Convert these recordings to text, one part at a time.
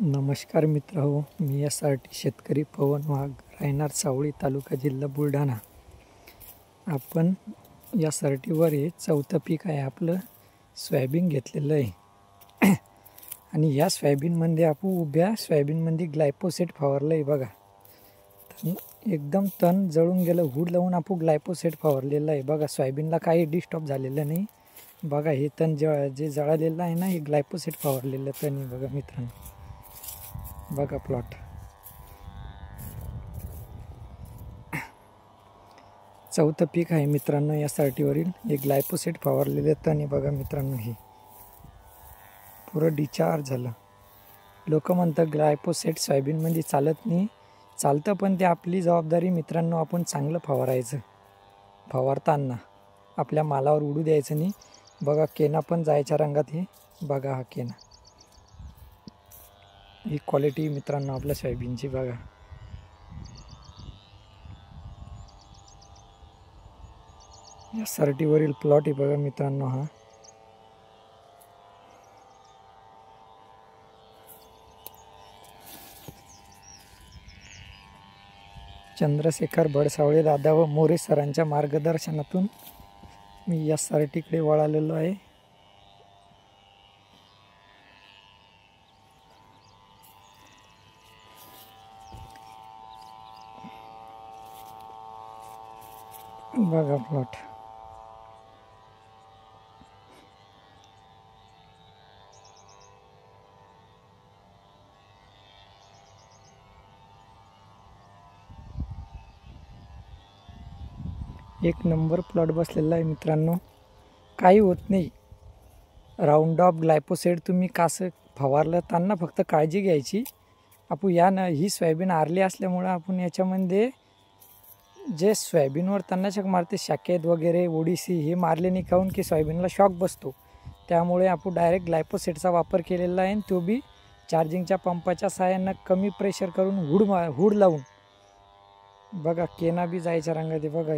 नमस्कार मित्र हो, मी SRT शेतकरी पवन वाघ, राहणार सावळी, तालुका, जिल्हा बुलढाणा. आपण या SRTवर हे चौथं पीक आहे आपलं. सोयाबीन घेतलेलं आहे आणि या सोयाबीनमध्ये आपण उभ्या सोयाबीनमध्ये ग्लायफोसेट फवारलं आहे बघा. एकदम तण जळून गेलं, हुड लावून आपण ग्लायफोसेट फवारलेलं आहे बघा. सोयाबीनला काही डिस्टर्ब झालेलं नाही बघा. हे तण जे जळालेलं आहे ना, हे ग्लायफोसेट फवारलेलं तण आहे बघा मित्रांनो. बघा प्लॉट, चौथं पीक आहे मित्रांनो SRTवरील. हे ग्लायफोसेट फवारलेले तण बघा मित्रांनो. हे पुरं डिस्चार्ज झालं. लोक म्हणतात ग्लायफोसेट सोयाबीनमध्ये चालत नाही. चालतं, पण ते आपली जबाबदारी मित्रांनो. आपण चांगलं फवारायचं. फवारताना आपल्या मालावर उडू द्यायचं नाही बघा. केना पण जायच्या रंगात. हे बघा, हा केना. ही क्वालिटी मित्रांनो आपल्या सोयाबीनची बघा. SRTवरील प्लॉट आहे बघा मित्रांनो. हा चंद्रशेखर भडसावळे दादा व मोरे सरांच्या मार्गदर्शनातून मी SRTकडे वळालेलो आहे. बघा प्लॉट. एक नंबर प्लॉट बसलेला आहे मित्रांनो. काही होत नाही. राऊंड ऑफ ग्लायफोसेट तुम्ही कसं फवारलं त्यांना फक्त काळजी घ्यायची. आपण ही सोयाबीन आरली असल्यामुळं आपण याच्यामध्ये जे सोयाबीनवर तणनाशक मारते, शाकेत वगैरे, ओडीसी, हे मारले नाही. काहून की सोयाबीनला शॉक बसतो. त्यामुळे आपण डायरेक्ट ग्लायफोसेटचा वापर केलेला आहे. तो बी चार्जिंगच्या पंपाच्या सहाय्यानं कमी प्रेशर करून हुड लावून बघा. केना बी जायच्या रंगात बघा.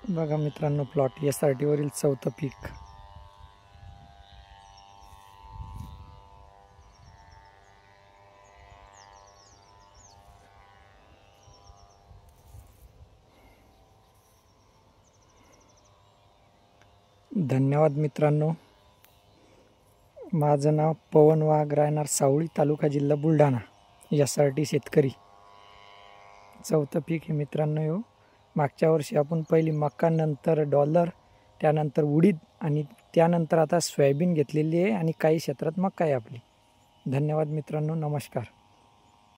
बघा मित्रांनो प्लॉट SRTवरील चौथं पीक. धन्यवाद मित्रांनो. माझं नाव पवन वाघ, राहणार सावळी, तालुका, जिल्हा बुलढाणा. SRT शेतकरी. चौथं पीक आहे मित्रांनो. मागच्या वर्षी आपण पहिली मका, नंतर डॉलर, त्यानंतर उडीद आणि त्यानंतर आता सोयाबीन घेतलेली आहे आणि काही क्षेत्रात मका आहे आपली. धन्यवाद मित्रांनो. नमस्कार.